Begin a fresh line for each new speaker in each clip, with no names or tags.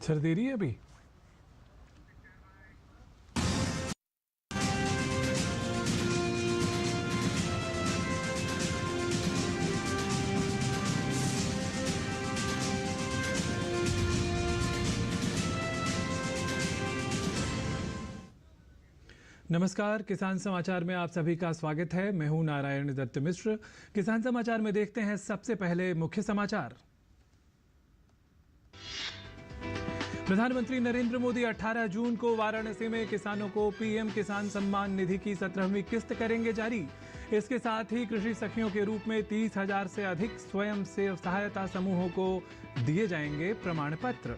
Sir दे रही है अभी। नमस्कार, किसान समाचार में आप सभी का स्वागत है। मैं हूं नारायण दत्त मिश्र। किसान समाचार में देखते हैं सबसे पहले मुख्य समाचार। प्रधानमंत्री नरेंद्र मोदी 18 जून को वाराणसी में किसानों को पीएम किसान सम्मान निधि की 17वीं किस्त करेंगे जारी। इसके साथ ही कृषि सखियों के रूप में 30,000 से अधिक स्वयं सेव सहायता समूहों को दिए जाएंगे प्रमाण पत्र।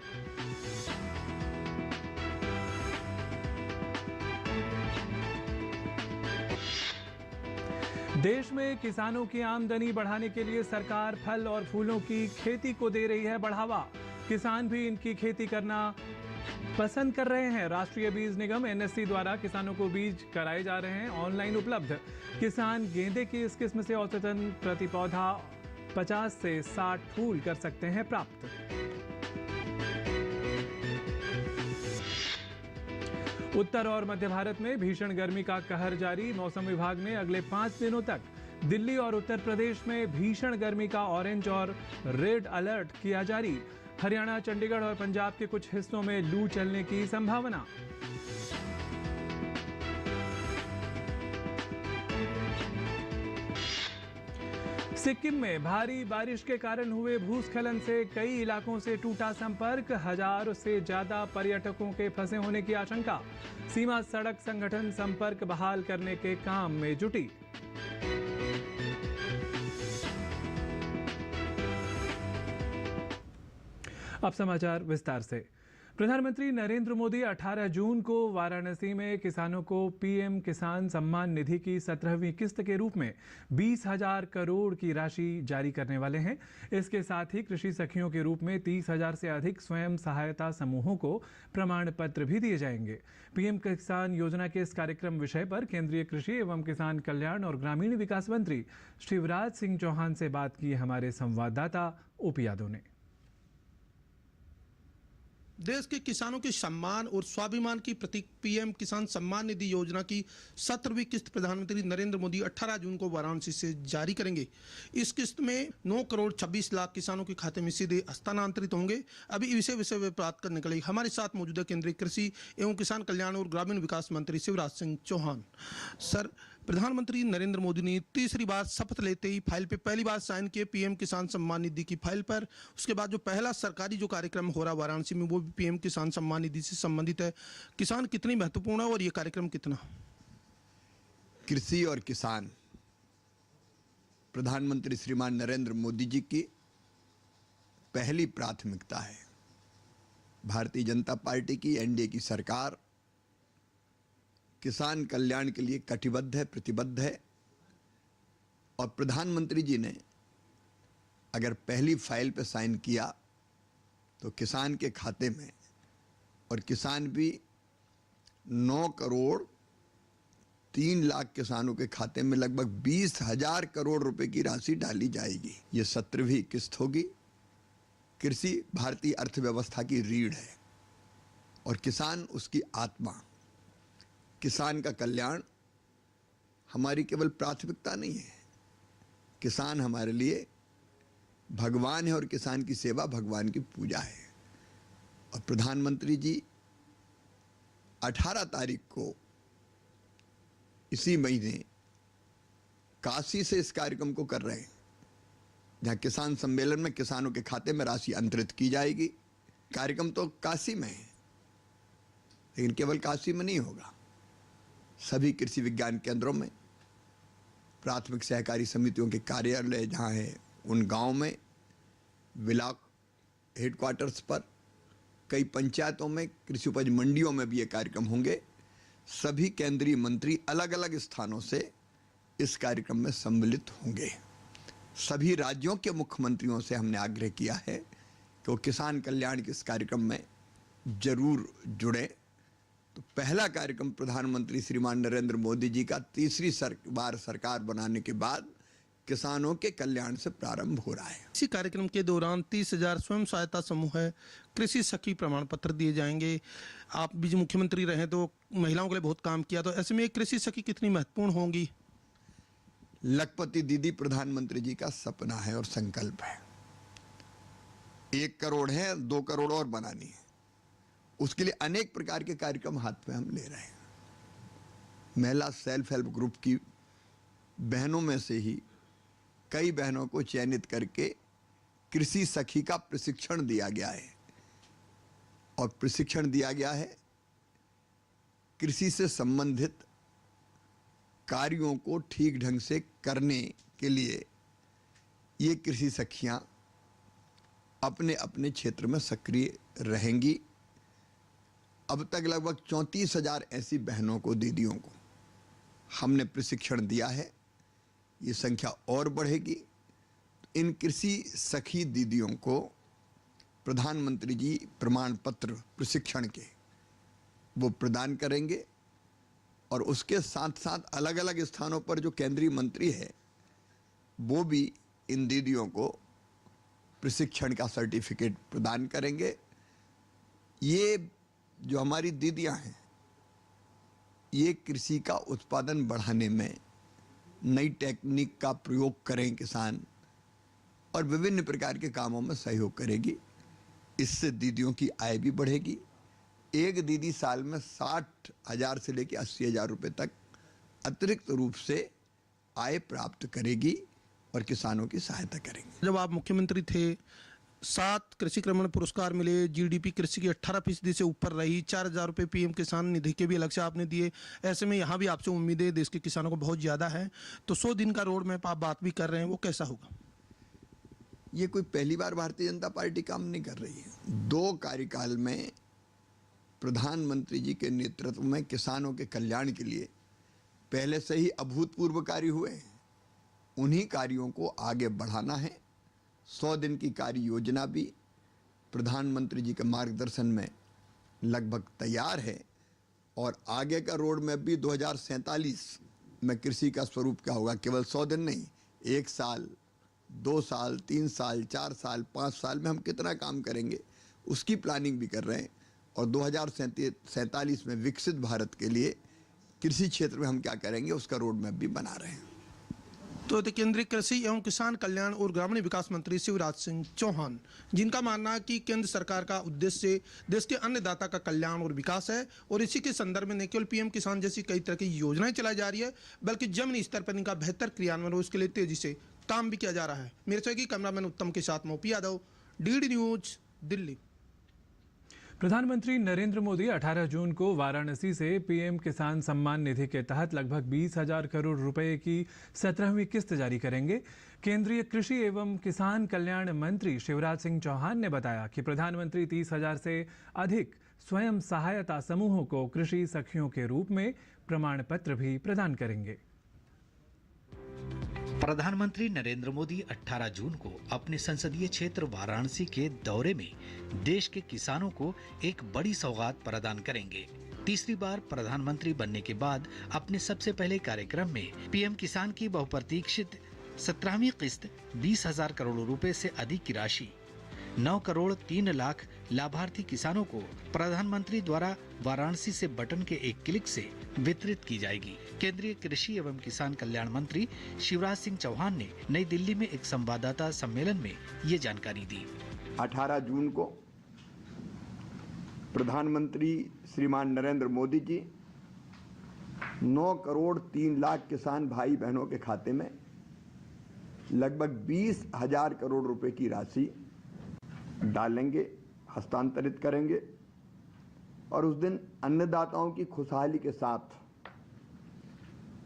देश में किसानों की आमदनी बढ़ाने के लिए सरकार फल और फूलों की खेती को दे रही है बढ़ावा। किसान भी इनकी खेती करना पसंद कर रहे हैं। राष्ट्रीय बीज निगम एनएससी द्वारा किसानों को बीज कराए जा रहे हैं ऑनलाइन उपलब्ध। किसान गेंदे की इस किस्म से औसतन प्रति पौधा 50 से 60 फूल कर सकते हैं प्राप्त। उत्तर और मध्य भारत में भीषण गर्मी का कहर जारी। मौसम विभाग ने अगले 5 दिनों तक दिल्ली और उत्तर प्रदेश में भीषण गर्मी का ऑरेंज और रेड अलर्ट किया जारी। हरियाणा, चंडीगढ़ और पंजाब के कुछ हिस्सों में लू चलने की संभावना। सिक्किम में भारी बारिश के कारण हुए भूस्खलन से कई इलाकों से टूटा संपर्क। 1000 से ज्यादा पर्यटकों के फंसे होने की आशंका। सीमा सड़क संगठन संपर्क बहाल करने के काम में जुटी। अब समाचार विस्तार से। प्रधानमंत्री नरेंद्र मोदी 18 जून को वाराणसी में किसानों को पीएम किसान सम्मान निधि की 17वीं किस्त के रूप में 20,000 करोड़ की राशि जारी करने वाले हैं। इसके साथ ही कृषि सखियों के रूप में 30,000 से अधिक स्वयं सहायता समूहों को प्रमाण पत्र भी दिए जाएंगे। पीएम किसान योजना के इस कार्यक्रम विषय पर केंद्रीय कृषि एवं किसान कल्याण और ग्रामीण विकास मंत्री शिवराज सिंह चौहान से बात की हमारे संवाददाता ओपी यादव ने।
देश के किसानों के सम्मान और स्वाभिमान की प्रतीक पीएम किसान सम्मान निधि योजना की 17वीं किस्त प्रधानमंत्री नरेंद्र मोदी 18 जून को वाराणसी से जारी करेंगे। इस किस्त में 9 करोड़ 26 लाख किसानों के खाते में सीधे हस्तांतरित होंगे। अभी इसे विषय में बात करने के लिए हमारे साथ मौजूद है केंद्रीय कृषि एवं किसान कल्याण और ग्रामीण विकास मंत्री शिवराज सिंह चौहान। सर, प्रधानमंत्री नरेंद्र मोदी ने तीसरी बार शपथ लेते ही फाइल पे पहली बार साइन किए पीएम किसान सम्मान निधि की फाइल पर। उसके बाद जो पहला सरकारी जो कार्यक्रम हो रहा वाराणसी में वो भी पीएम किसान सम्मान निधि से संबंधित है। किसान कितनी महत्वपूर्ण है और ये कार्यक्रम कितना?
कृषि और किसान प्रधानमंत्री श्रीमान नरेंद्र मोदी जी की पहली प्राथमिकता है। भारतीय जनता पार्टी की एनडीए की सरकार किसान कल्याण के लिए कटिबद्ध है, प्रतिबद्ध है। और प्रधानमंत्री जी ने अगर पहली फाइल पर साइन किया तो किसान के खाते में, और किसान भी 9 करोड़ 3 लाख किसानों के खाते में लगभग 20,000 करोड़ रुपए की राशि डाली जाएगी। ये 17वीं किस्त होगी। कृषि भारतीय अर्थव्यवस्था की रीढ़ है और किसान उसकी आत्मा। किसान का कल्याण हमारी केवल प्राथमिकता नहीं है। किसान हमारे लिए भगवान है और किसान की सेवा भगवान की पूजा है। और प्रधानमंत्री जी 18 तारीख को इसी महीने काशी से इस कार्यक्रम को कर रहे हैं, जहां किसान सम्मेलन में किसानों के खाते में राशि अंतरित की जाएगी। कार्यक्रम तो काशी में है, लेकिन केवल काशी में नहीं होगा। सभी कृषि विज्ञान केंद्रों में, प्राथमिक सहकारी समितियों के कार्यालय जहाँ है उन गांव में, ब्लॉक हेडक्वार्टर्स पर, कई पंचायतों में, कृषि उपज मंडियों में भी ये कार्यक्रम होंगे। सभी केंद्रीय मंत्री अलग अलग स्थानों से इस कार्यक्रम में सम्मिलित होंगे। सभी राज्यों के मुख्यमंत्रियों से हमने आग्रह किया है कि वो किसान कल्याण के इस कार्यक्रम में जरूर जुड़े। तो पहला कार्यक्रम प्रधानमंत्री श्रीमान नरेंद्र मोदी जी का तीसरी बार सरकार बनाने के बाद किसानों के कल्याण से प्रारंभ हो रहा है।
इसी कार्यक्रम के दौरान 30,000 स्वयं सहायता समूह है कृषि सखी प्रमाण पत्र दिए जाएंगे। आप भी जो मुख्यमंत्री रहे तो महिलाओं के लिए बहुत काम किया, तो ऐसे में कृषि सखी कितनी महत्वपूर्ण होंगी?
लखपति दीदी प्रधानमंत्री जी का सपना है और संकल्प है। 1 करोड़ है, 2 करोड़ और बनानी है। उसके लिए अनेक प्रकार के कार्यक्रम हाथ में हम ले रहे हैं। महिला सेल्फ हेल्प ग्रुप की बहनों में से ही कई बहनों को चयनित करके कृषि सखी का प्रशिक्षण दिया गया है, और प्रशिक्षण दिया गया है कृषि से संबंधित कार्यों को ठीक ढंग से करने के लिए। ये कृषि सखियां अपने अपने क्षेत्र में सक्रिय रहेंगी। अब तक लगभग 34,000 ऐसी बहनों को, दीदियों को हमने प्रशिक्षण दिया है। ये संख्या और बढ़ेगी। इन कृषि सखी दीदियों को प्रधानमंत्री जी प्रमाण पत्र प्रशिक्षण के वो प्रदान करेंगे, और उसके साथ साथ अलग अलग स्थानों पर जो केंद्रीय मंत्री है वो भी इन दीदियों को प्रशिक्षण का सर्टिफिकेट प्रदान करेंगे। ये जो हमारी दीदियां हैं, ये कृषि का उत्पादन बढ़ाने में नई टेक्निक का प्रयोग करें किसान, और विभिन्न प्रकार के कामों में सहयोग करेगी। इससे दीदियों की आय भी बढ़ेगी। एक दीदी साल में 60,000 से लेकर 80,000 रुपये तक अतिरिक्त रूप से आय प्राप्त करेगी और किसानों की सहायता करेंगे।
जब आप मुख्यमंत्री थे 7 कृषि क्रमण पुरस्कार मिले, जीडीपी कृषि की 18% से ऊपर रही, 4,000 रुपये पीएम किसान निधि के भी अलग से आपने दिए। ऐसे में यहाँ भी आपसे उम्मीदें देश के किसानों को बहुत ज़्यादा है, तो 100 दिन का रोड मैप आप बात भी कर रहे हैं, वो कैसा होगा?
ये कोई पहली बार भारतीय जनता पार्टी काम नहीं कर रही है। 2 कार्यकाल में प्रधानमंत्री जी के नेतृत्व में किसानों के कल्याण के लिए पहले से ही अभूतपूर्व कार्य हुए हैं। उन्हीं कार्यों को आगे बढ़ाना है। 100 दिन की कार्य योजना भी प्रधानमंत्री जी के मार्गदर्शन में लगभग तैयार है, और आगे का रोड मैप भी 2047 में कृषि का स्वरूप क्या होगा। केवल 100 दिन नहीं, 1 साल, 2 साल, 3 साल, 4 साल, 5 साल में हम कितना काम करेंगे उसकी प्लानिंग भी कर रहे हैं। और 2047 में विकसित भारत के लिए कृषि क्षेत्र में हम क्या करेंगे उसका रोड मैप भी बना रहे हैं।
तो केंद्रीय कृषि एवं किसान कल्याण और ग्रामीण विकास मंत्री शिवराज सिंह चौहान, जिनका मानना है कि केंद्र सरकार का उद्देश्य देश के अन्नदाता का कल्याण और विकास है, और इसी के संदर्भ में न केवल पीएम किसान जैसी कई तरह की योजनाएं चलाई जा रही है, बल्कि जमीनी स्तर पर इनका बेहतर क्रियान्वयन हो, उसके लिए तेजी से काम भी किया जा रहा है। मेरे सहयोगी कैमरामैन उत्तम के साथ मोपी यादव, डीडी न्यूज, दिल्ली।
प्रधानमंत्री नरेंद्र मोदी 18 जून को वाराणसी से पीएम किसान सम्मान निधि के तहत लगभग 20,000 करोड़ रुपए की 17वीं किस्त जारी करेंगे। केंद्रीय कृषि एवं किसान कल्याण मंत्री शिवराज सिंह चौहान ने बताया कि प्रधानमंत्री 30,000 से अधिक स्वयं सहायता समूहों को कृषि सखियों के रूप में प्रमाण पत्र भी प्रदान करेंगे।
प्रधानमंत्री नरेंद्र मोदी 18 जून को अपने संसदीय क्षेत्र वाराणसी के दौरे में देश के किसानों को एक बड़ी सौगात प्रदान करेंगे। तीसरी बार प्रधानमंत्री बनने के बाद अपने सबसे पहले कार्यक्रम में पीएम किसान की बहुप्रतीक्षित 17वीं किस्त 20,000 करोड़ रुपए से अधिक की राशि 9 करोड़ 3 लाख लाभार्थी किसानों को प्रधानमंत्री द्वारा वाराणसी से बटन के एक क्लिक से वितरित की जाएगी। केंद्रीय कृषि एवं किसान कल्याण मंत्री शिवराज सिंह चौहान ने नई दिल्ली में एक संवाददाता सम्मेलन में ये जानकारी दी।
18 जून को प्रधानमंत्री श्रीमान नरेंद्र मोदी जी 9 करोड़ 3 लाख किसान भाई बहनों के खाते में लगभग 20,000 करोड़ रुपए की राशि डालेंगे, हस्तांतरित करेंगे, और उस दिन अन्नदाताओं की खुशहाली के साथ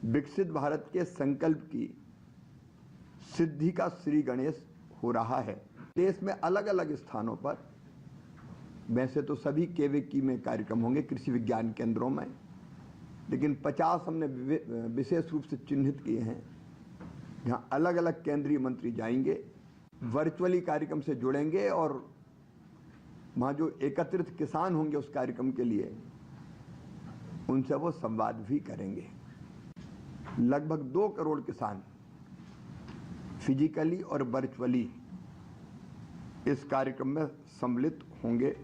विकसित भारत के संकल्प की सिद्धि का श्री गणेश हो रहा है। देश में अलग अलग स्थानों पर वैसे तो सभी केवीकी में कार्यक्रम होंगे, कृषि विज्ञान केंद्रों में, लेकिन 50 हमने विशेष रूप से चिन्हित किए हैं जहां अलग अलग केंद्रीय मंत्री जाएंगे, वर्चुअली कार्यक्रम से जुड़ेंगे, और वहाँ जो एकत्रित किसान होंगे उस कार्यक्रम के लिए उनसे वो संवाद भी करेंगे। लगभग 2 करोड़ किसान फिजिकली और वर्चुअली इस कार्यक्रम में सम्मिलित होंगे।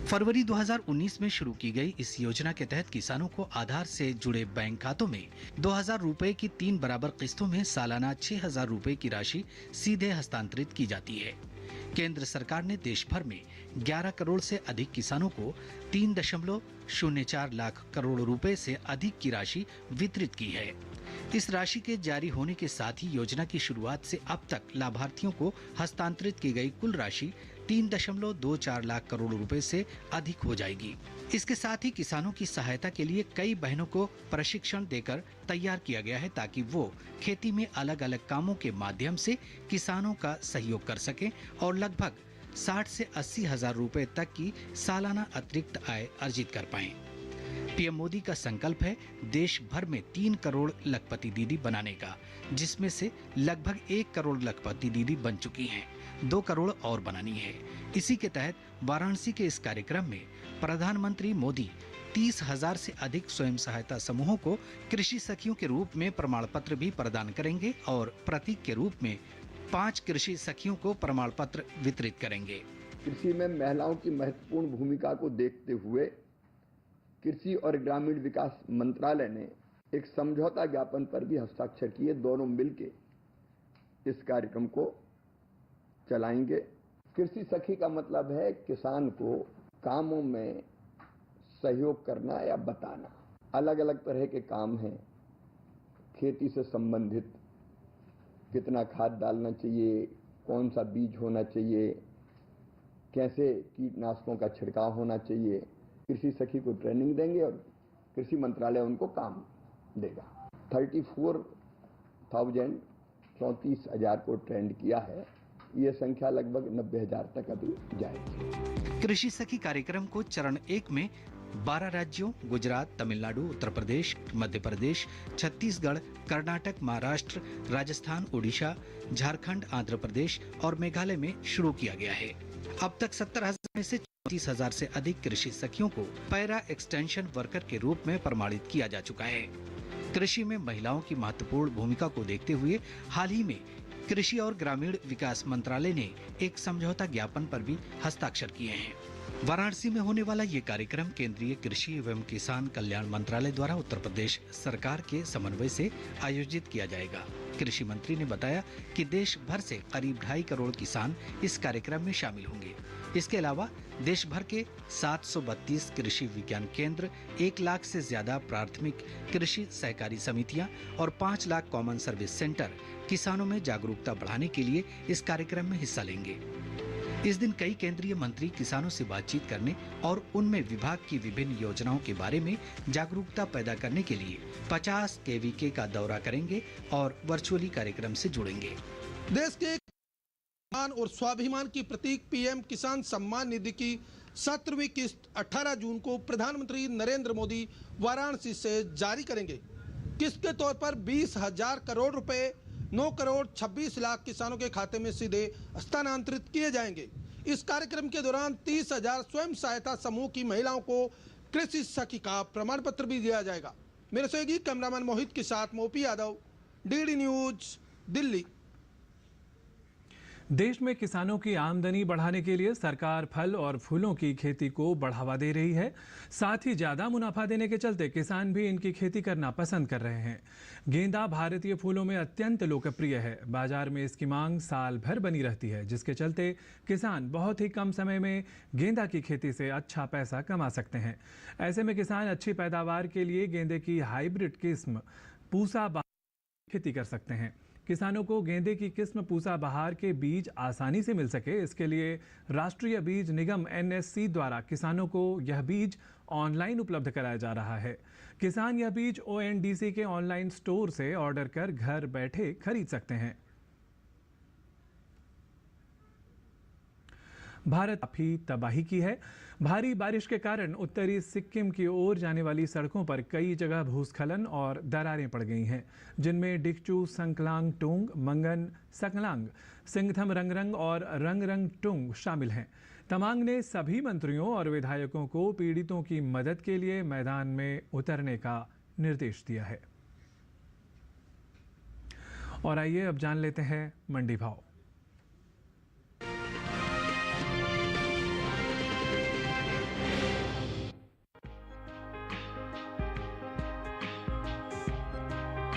फरवरी 2019 में शुरू की गई इस योजना के तहत किसानों को आधार से जुड़े बैंक खातों में 2,000 रुपए की 3 बराबर किस्तों में सालाना 6,000 रुपए की राशि सीधे हस्तांतरित की जाती है। केंद्र सरकार ने देश भर में 11 करोड़ से अधिक किसानों को 3.04 लाख करोड़ रुपए से अधिक की राशि वितरित की है। इस राशि के जारी होने के साथ ही योजना की शुरुआत से अब तक लाभार्थियों को हस्तांतरित की गई कुल राशि 3.24 लाख करोड़ रुपए से अधिक हो जाएगी। इसके साथ ही किसानों की सहायता के लिए कई बहनों को प्रशिक्षण देकर तैयार किया गया है ताकि वो खेती में अलग अलग कामों के माध्यम से किसानों का सहयोग कर सकें और लगभग 60 से 80 हजार रुपए तक की सालाना अतिरिक्त आय अर्जित कर पाएं। पीएम मोदी का संकल्प है देश भर में 3 करोड़ लखपति दीदी बनाने का, जिसमें से लगभग 1 करोड़ लखपति दीदी बन चुकी हैं, 2 करोड़ और बनानी है। इसी के तहत वाराणसी के इस कार्यक्रम में प्रधानमंत्री मोदी 30,000 से अधिक स्वयं सहायता समूहों को कृषि सखियों के रूप में प्रमाण पत्र भी प्रदान करेंगे और प्रतीक के रूप में 5 कृषि सखियों को प्रमाण पत्र वितरित करेंगे।
कृषि में महिलाओं की महत्वपूर्ण भूमिका को देखते हुए कृषि और ग्रामीण विकास मंत्रालय ने एक समझौता ज्ञापन पर भी हस्ताक्षर किए। दोनों मिलकर इस कार्यक्रम को चलाएंगे। कृषि सखी का मतलब है किसान को कामों में सहयोग करना या बताना। अलग अलग तरह के काम हैं, खेती से संबंधित, कितना खाद डालना चाहिए, कौन सा बीज होना चाहिए, कैसे कीटनाशकों का छिड़काव होना चाहिए। कृषि सखी को ट्रेनिंग देंगे और कृषि मंत्रालय उनको काम देगा। 34,000 को ट्रेंड किया है। ये संख्या लगभग 90,000 तक अभी जाएगी।
कृषि सखी कार्यक्रम को चरण 1 में 12 राज्यों गुजरात, तमिलनाडु, उत्तर प्रदेश, मध्य प्रदेश, छत्तीसगढ़, कर्नाटक, महाराष्ट्र, राजस्थान, ओडिशा, झारखंड, आंध्र प्रदेश और मेघालय में शुरू किया गया है। अब तक 70,000 में से 34,000 से अधिक कृषि सखियों को पैरा एक्सटेंशन वर्कर के रूप में प्रमाणित किया जा चुका है। कृषि में महिलाओं की महत्वपूर्ण भूमिका को देखते हुए हाल ही में कृषि और ग्रामीण विकास मंत्रालय ने एक समझौता ज्ञापन पर भी हस्ताक्षर किए हैं। वाराणसी में होने वाला ये कार्यक्रम केंद्रीय कृषि एवं किसान कल्याण मंत्रालय द्वारा उत्तर प्रदेश सरकार के समन्वय से आयोजित किया जाएगा। कृषि मंत्री ने बताया कि देश भर से करीब 2.5 करोड़ किसान इस कार्यक्रम में शामिल होंगे। इसके अलावा देश भर के 732 कृषि विज्ञान केंद्र, 1 लाख से ज्यादा प्राथमिक कृषि सहकारी समितियां और 5 लाख कॉमन सर्विस सेंटर किसानों में जागरूकता बढ़ाने के लिए इस कार्यक्रम में हिस्सा लेंगे। इस दिन कई केंद्रीय मंत्री किसानों से बातचीत करने और उनमें विभाग की विभिन्न योजनाओं के बारे में जागरूकता पैदा करने के लिए 50 KVK का दौरा करेंगे और वर्चुअली कार्यक्रम से जुड़ेंगे।
देश के किसान और स्वाभिमान की प्रतीक पीएम किसान सम्मान निधि की 17वीं किस्त 18 जून को प्रधानमंत्री नरेंद्र मोदी वाराणसी से जारी करेंगे। किस्त के तौर पर 20,000 करोड़ रुपए 9 करोड़ 26 लाख किसानों के खाते में सीधे हस्तांतरित किए जाएंगे। इस कार्यक्रम के दौरान 30,000 स्वयं सहायता समूह की महिलाओं को कृषि सखी का प्रमाण पत्र भी दिया जाएगा। मेरे सहयोगी कैमरामैन मोहित के साथ मोपी यादव, डीडी न्यूज, दिल्ली।
देश में किसानों की आमदनी बढ़ाने के लिए सरकार फल और फूलों की खेती को बढ़ावा दे रही है। साथ ही ज्यादा मुनाफा देने के चलते किसान भी इनकी खेती करना पसंद कर रहे हैं। गेंदा भारतीय फूलों में अत्यंत लोकप्रिय है। बाजार में इसकी मांग साल भर बनी रहती है, जिसके चलते किसान बहुत ही कम समय में गेंदा की खेती से अच्छा पैसा कमा सकते हैं। ऐसे में किसान अच्छी पैदावार के लिए गेंदे की हाइब्रिड किस्म पूसा बहार की खेती कर सकते हैं। किसानों को गेंदे की किस्म पूसा बहार के बीज आसानी से मिल सके, इसके लिए राष्ट्रीय बीज निगम NSC द्वारा किसानों को यह बीज ऑनलाइन उपलब्ध कराया जा रहा है। किसान यह बीज ONDC के ऑनलाइन स्टोर से ऑर्डर कर घर बैठे खरीद सकते हैं। भारत काफी तबाही की है। भारी बारिश के कारण उत्तरी सिक्किम की ओर जाने वाली सड़कों पर कई जगह भूस्खलन और दरारें पड़ गई हैं, जिनमें डिकचू, संकलांग टोंग, मंगन, सकलांग, सिंगथम रंगरंग और रंगरंग टोंग शामिल हैं। तमांग ने सभी मंत्रियों और विधायकों को पीड़ितों की मदद के लिए मैदान में उतरने का निर्देश दिया है। और आइए अब जान लेते हैं मंडी भाव।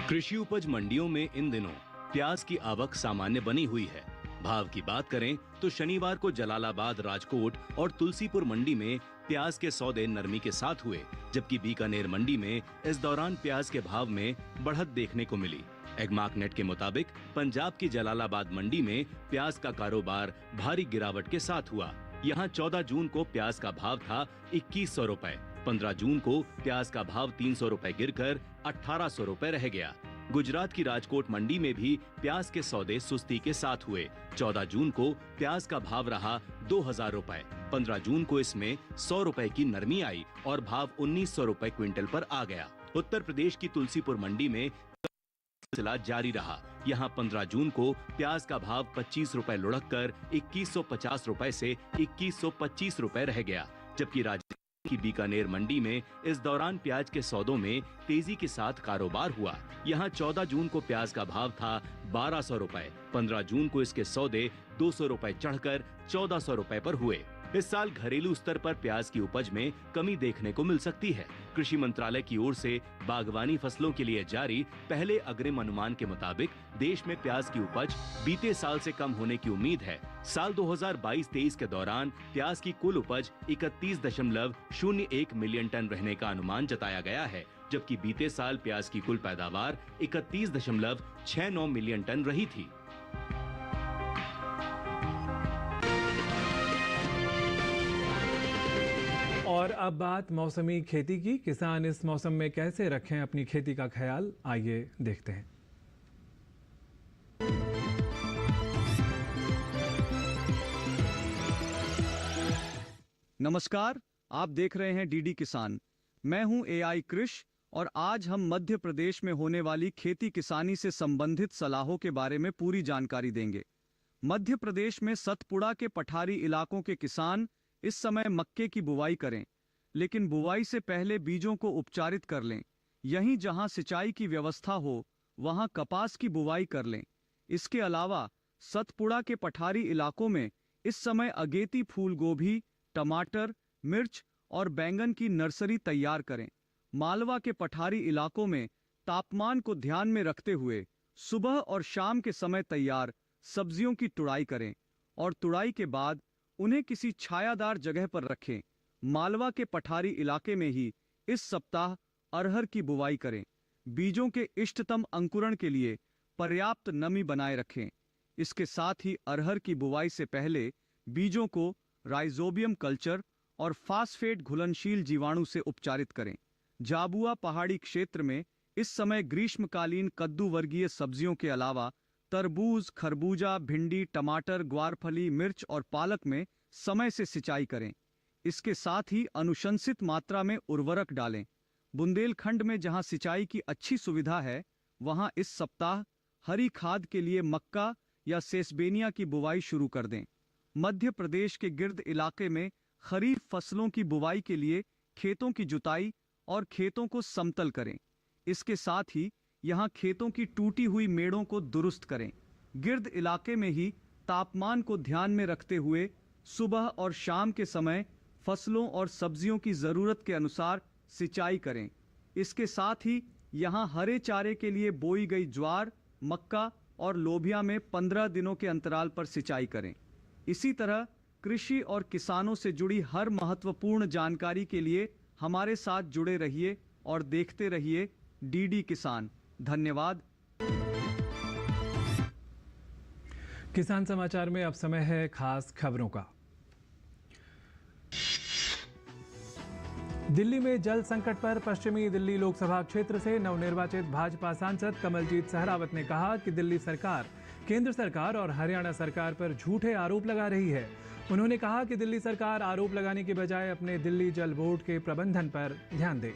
कृषि उपज मंडियों में इन दिनों प्याज की आवक सामान्य बनी हुई है। भाव की बात करें तो शनिवार को जलालाबाद, राजकोट और तुलसीपुर मंडी में प्याज के सौदे नरमी के साथ हुए, जबकि बीकानेर मंडी में इस दौरान प्याज के भाव में बढ़त देखने को मिली। एगमार्कनेट के मुताबिक पंजाब की जलालाबाद मंडी में प्याज का कारोबार भारी गिरावट के साथ हुआ। यहाँ 14 जून को प्याज का भाव था 2100 रुपए। 15 जून को प्याज का भाव 300 रुपए गिरकर 1800 रुपए रह गया। गुजरात की राजकोट मंडी में भी प्याज के सौदे सुस्ती के साथ हुए। 14 जून को प्याज का भाव रहा 2000 रुपए। 15 जून को इसमें 100 रुपए की नरमी आई और भाव 1900 रुपए क्विंटल पर आ गया। उत्तर प्रदेश की तुलसीपुर मंडी में सिलसिला जारी रहा। यहाँ 15 जून को प्याज का भाव 25 रुपए लुढ़क कर 2150 रुपए से 2125 रुपए रह गया, जबकि राज्य की बीकानेर मंडी में इस दौरान प्याज के सौदों में तेजी के साथ कारोबार हुआ। यहाँ 14 जून को प्याज का भाव था 1200 रुपए। 15 जून को इसके सौदे 200 रुपए चढ़कर 1400 रुपए पर हुए। इस साल घरेलू स्तर पर प्याज की उपज में कमी देखने को मिल सकती है। कृषि मंत्रालय की ओर से बागवानी फसलों के लिए जारी पहले अग्रिम अनुमान के मुताबिक देश में प्याज की उपज बीते साल से कम होने की उम्मीद है। साल 2022-23 के दौरान प्याज की कुल उपज 31.01 मिलियन टन रहने का अनुमान जताया गया है, जबकि बीते साल प्याज की कुल पैदावार 31.69 मिलियन टन रही थी।
और अब बात मौसमी खेती की। किसान इस मौसम में कैसे रखें अपनी खेती का ख्याल, आइए देखते हैं।
नमस्कार, आप देख रहे हैं डीडी किसान। मैं हूं एआई कृष और आज हम मध्य प्रदेश में होने वाली खेती किसानी से संबंधित सलाहों के बारे में पूरी जानकारी देंगे। मध्य प्रदेश में सतपुड़ा के पठारी इलाकों के किसान इस समय मक्के की बुवाई करें, लेकिन बुवाई से पहले बीजों को उपचारित कर लें। यहीं जहां सिंचाई की व्यवस्था हो वहां कपास की बुवाई कर लें। इसके अलावा सतपुड़ा के पठारी इलाकों में इस समय अगेती फूल गोभी, टमाटर, मिर्च और बैंगन की नर्सरी तैयार करें। मालवा के पठारी इलाकों में तापमान को ध्यान में रखते हुए सुबह और शाम के समय तैयार सब्जियों की तुड़ाई करें और तुड़ाई के बाद उन्हें किसी छायादार जगह पर रखें। मालवा के पठारी इलाके में ही इस सप्ताह अरहर की बुवाई करें। बीजों के इष्टतम अंकुरण के लिए पर्याप्त नमी बनाए रखें। इसके साथ ही अरहर की बुवाई से पहले बीजों को राइजोबियम कल्चर और फास्फेट घुलनशील जीवाणु से उपचारित करें। झाबुआ पहाड़ी क्षेत्र में इस समय ग्रीष्मकालीन कद्दू वर्गीय सब्जियों के अलावा तरबूज, खरबूजा, भिंडी, टमाटर, ग्वारफली, मिर्च और पालक में समय से सिंचाई करें। इसके साथ ही अनुशंसित मात्रा में उर्वरक डालें। बुंदेलखंड में जहां सिंचाई की अच्छी सुविधा है, वहां इस सप्ताह हरी खाद के लिए मक्का या सेसबेनिया की बुवाई शुरू कर दें। मध्य प्रदेश के गिर्द इलाके में खरीफ फसलों की बुवाई के लिए खेतों की जुताई और खेतों को समतल करें। इसके साथ ही यहाँ खेतों की टूटी हुई मेड़ों को दुरुस्त करें। गिर्द इलाके में ही तापमान को ध्यान में रखते हुए सुबह और शाम के समय फसलों और सब्जियों की जरूरत के अनुसार सिंचाई करें। इसके साथ ही यहाँ हरे चारे के लिए बोई गई ज्वार, मक्का और लोबिया में 15 दिनों के अंतराल पर सिंचाई करें। इसी तरह कृषि और किसानों से जुड़ी हर महत्वपूर्ण जानकारी के लिए हमारे साथ जुड़े रहिए और देखते रहिए डीडी किसान। धन्यवाद।
किसान समाचार में अब समय है खास खबरों का। दिल्ली में जल संकट पर पश्चिमी दिल्ली लोकसभा क्षेत्र से नवनिर्वाचित भाजपा सांसद कमलजीत सहरावत ने कहा कि दिल्ली सरकार केंद्र सरकार और हरियाणा सरकार पर झूठे आरोप लगा रही है। उन्होंने कहा कि दिल्ली सरकार आरोप लगाने के बजाय अपने दिल्ली जल बोर्ड के प्रबंधन पर ध्यान दे।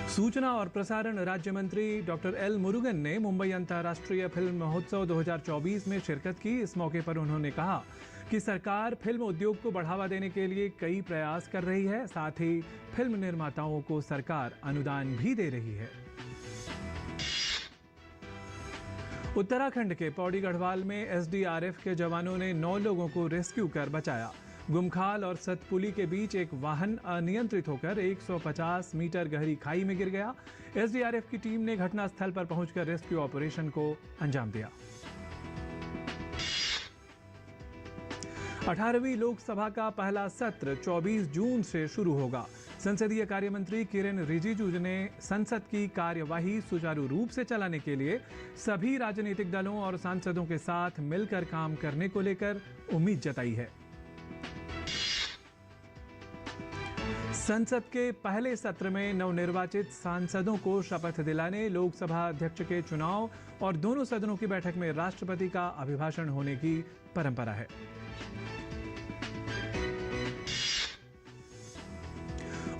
सूचना और प्रसारण राज्य मंत्री डॉक्टर एल मुरुगन ने मुंबई अंतर्राष्ट्रीय फिल्म महोत्सव 2024 में शिरकत की। इस मौके पर उन्होंने कहा कि सरकार फिल्म उद्योग को बढ़ावा देने के लिए कई प्रयास कर रही है। साथ ही फिल्म निर्माताओं को सरकार अनुदान भी दे रही है। उत्तराखंड के पौड़ी गढ़वाल में एसडीआरएफ के जवानों ने 9 लोगों को रेस्क्यू कर बचाया। गुमखाल और सतपुली के बीच एक वाहन अनियंत्रित होकर 150 मीटर गहरी खाई में गिर गया। एसडीआरएफ की टीम ने घटनास्थल पर पहुंचकर रेस्क्यू ऑपरेशन को अंजाम दिया। 18वीं लोकसभा का पहला सत्र 24 जून से शुरू होगा। संसदीय कार्य मंत्री किरेन रिजिजू ने संसद की कार्यवाही सुचारू रूप से चलाने के लिए सभी राजनीतिक दलों और सांसदों के साथ मिलकर काम करने को लेकर उम्मीद जताई है। संसद के पहले सत्र में नवनिर्वाचित सांसदों को शपथ दिलाने, लोकसभा अध्यक्ष के चुनाव और दोनों सदनों की बैठक में राष्ट्रपति का अभिभाषण होने की परंपरा है।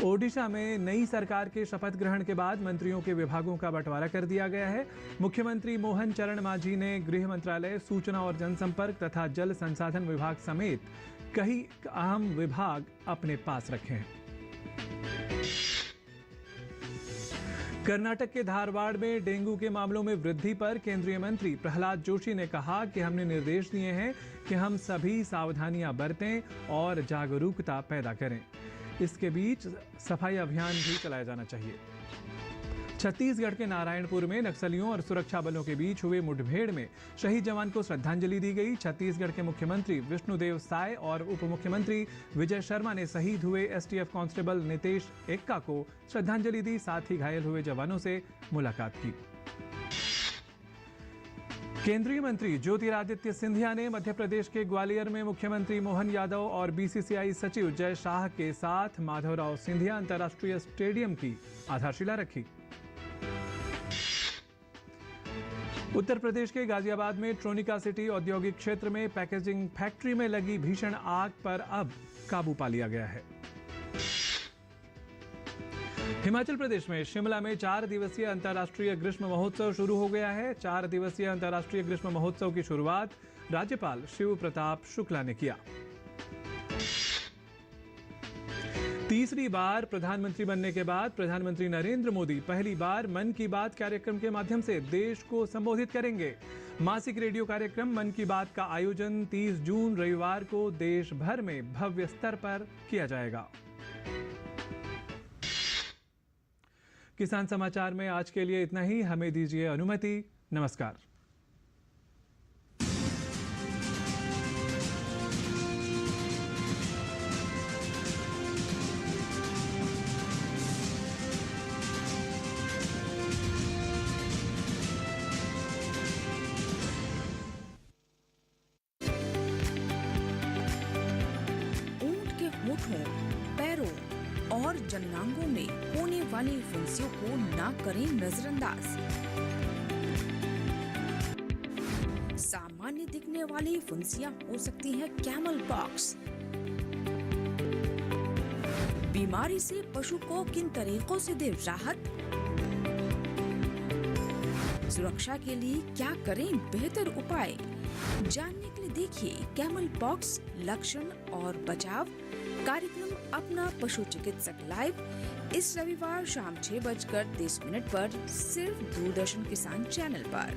ओडिशा में नई सरकार के शपथ ग्रहण के बाद मंत्रियों के विभागों का बंटवारा कर दिया गया है। मुख्यमंत्री मोहन चरण मांझी ने गृह मंत्रालय, सूचना और जनसंपर्क तथा जल संसाधन विभाग समेत कई अहम विभाग अपने पास रखे हैं। कर्नाटक के धारवाड़ में डेंगू के मामलों में वृद्धि पर केंद्रीय मंत्री प्रहलाद जोशी ने कहा कि हमने निर्देश दिए हैं कि हम सभी सावधानियां बरतें और जागरूकता पैदा करें। इसके बीच सफाई अभियान भी चलाया जाना चाहिए। छत्तीसगढ़ के नारायणपुर में नक्सलियों और सुरक्षा बलों के बीच हुए मुठभेड़ में शहीद जवान को श्रद्धांजलि दी गई। छत्तीसगढ़ के मुख्यमंत्री विष्णुदेव साय और उप मुख्यमंत्री विजय शर्मा ने शहीद हुए एसटीएफ कांस्टेबल नितेश एक्का को श्रद्धांजलि दी, साथ ही घायल हुए जवानों से मुलाकात की। केंद्रीय मंत्री ज्योतिरादित्य सिंधिया ने मध्य प्रदेश के ग्वालियर में मुख्यमंत्री मोहन यादव और बीसीसीआई सचिव जय शाह के साथ माधवराव सिंधिया अंतर्राष्ट्रीय स्टेडियम की आधारशिला रखी। उत्तर प्रदेश के गाजियाबाद में ट्रोनिका सिटी औद्योगिक क्षेत्र में पैकेजिंग फैक्ट्री में लगी भीषण आग पर अब काबू पा लिया गया है। हिमाचल प्रदेश में शिमला में 4 दिवसीय अंतर्राष्ट्रीय ग्रीष्म महोत्सव शुरू हो गया है। 4 दिवसीय अंतर्राष्ट्रीय ग्रीष्म महोत्सव की शुरुआत राज्यपाल शिव प्रताप शुक्ला ने किया। तीसरी बार प्रधानमंत्री बनने के बाद प्रधानमंत्री नरेंद्र मोदी पहली बार मन की बात कार्यक्रम के माध्यम से देश को संबोधित करेंगे। मासिक रेडियो कार्यक्रम मन की बात का आयोजन 30 जून रविवार को देश भर में भव्य स्तर पर किया जाएगा। किसान समाचार में आज के लिए इतना ही। हमें दीजिए अनुमति। नमस्कार।
ऊंट के होठों, पैरों और जंघांगों में होने वाली फुंसियों को ना करें नजरअंदाज। सामान्य दिखने वाली फुंसियां हो सकती हैं कैमल पॉक्स। बीमारी से पशु को किन तरीकों से दे राहत? सुरक्षा के लिए क्या करें बेहतर उपाय? जानने के लिए देखिए कैमल पॉक्स लक्षण और बचाव कार्यक्रम अपना पशु चिकित्सक लाइव इस रविवार शाम 6:30 पर सिर्फ दूरदर्शन किसान चैनल पर।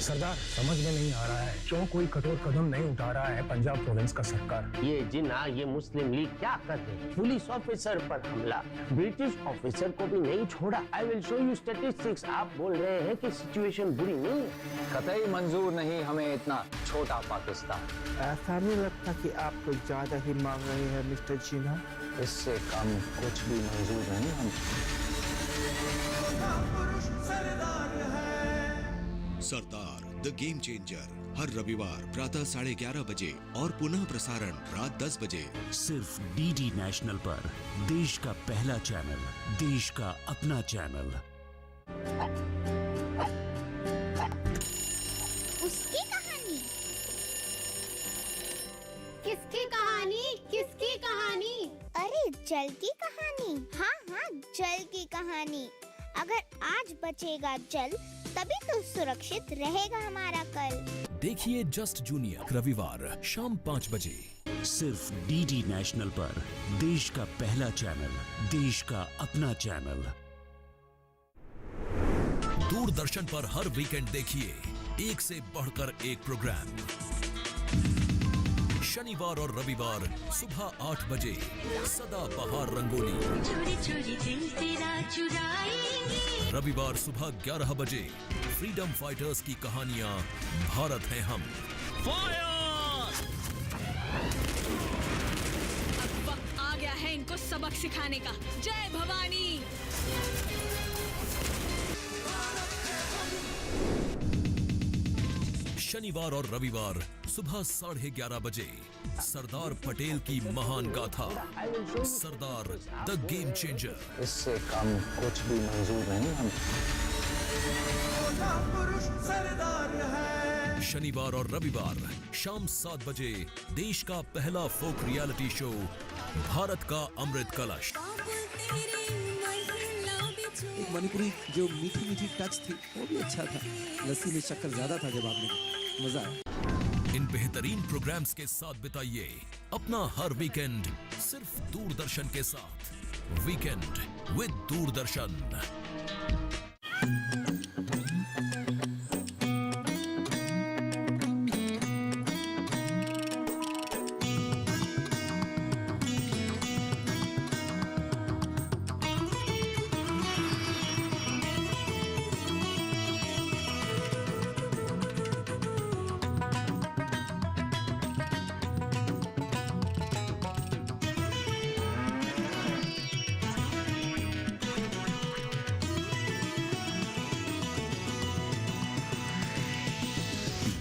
सरदार समझ में नहीं आ रहा है क्यों कोई कठोर कदम नहीं उठा रहा है पंजाब प्रोविंस का सरकार।
ये जिन्ना ये मुस्लिम लीग क्या कर रहे हैं? पुलिस ऑफिसर पर हमला, ब्रिटिश ऑफिसर को भी नहीं छोड़ा। I will show you statistics. आप बोल रहे हैं कि सिचुएशन बुरी नहीं है?
कतई मंजूर नहीं हमें इतना छोटा पाकिस्तान।
ऐसा नहीं लगता कि आप कुछ ज्यादा ही मांग रहे हैं मिस्टर जिन्ना?
इससे कम कुछ भी मंजूर नहीं हम।
सरदार द गेम चेंजर हर रविवार प्रातः 11:30 बजे और पुनः प्रसारण रात 10 बजे
सिर्फ डीडी नेशनल पर। देश का पहला चैनल, देश का अपना चैनल।
उसकी कहानी, किसकी कहानी, किसकी कहानी? अरे जल की कहानी। हाँ हाँ, जल की कहानी। अगर आज बचेगा जल तभी तो सुरक्षित रहेगा हमारा कल।
देखिए जस्ट जूनियर रविवार शाम 5 बजे सिर्फ डीडी नेशनल पर। देश का पहला चैनल, देश का अपना चैनल। 2 दूरदर्शन पर हर वीकेंड देखिए एक से बढ़कर एक प्रोग्राम। शनिवार और रविवार सुबह 8 बजे सदा बहार रंगोली।
चोरी चोरी दिल तेरा चुराएंगे।
रविवार सुबह 11 बजे फ्रीडम फाइटर्स की कहानियां भारत हैं हम।
अब वक्त आ गया है इनको सबक सिखाने का। जय भवानी।
शनिवार और रविवार सुबह 11:30 बजे सरदार पटेल की महान गाथा सरदार द गेम चेंजर।
इससे कम कुछ भी मंजूर नहीं हम।
शनिवार और रविवार शाम 7 बजे देश का पहला फोक रियलिटी शो भारत का अमृत कलश।
एक मणिपुरी जो मीठी मीठी टच थी वो भी अच्छा था। लस्सी में शक्कर ज्यादा था जब आपने, मजा आया।
इन बेहतरीन प्रोग्राम्स के साथ बिताइए अपना हर वीकेंड सिर्फ दूरदर्शन के साथ। Weekend with Doordarshan.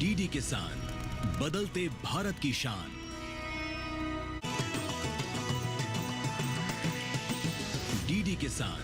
डीडी किसान, बदलते भारत की शान। डीडी किसान,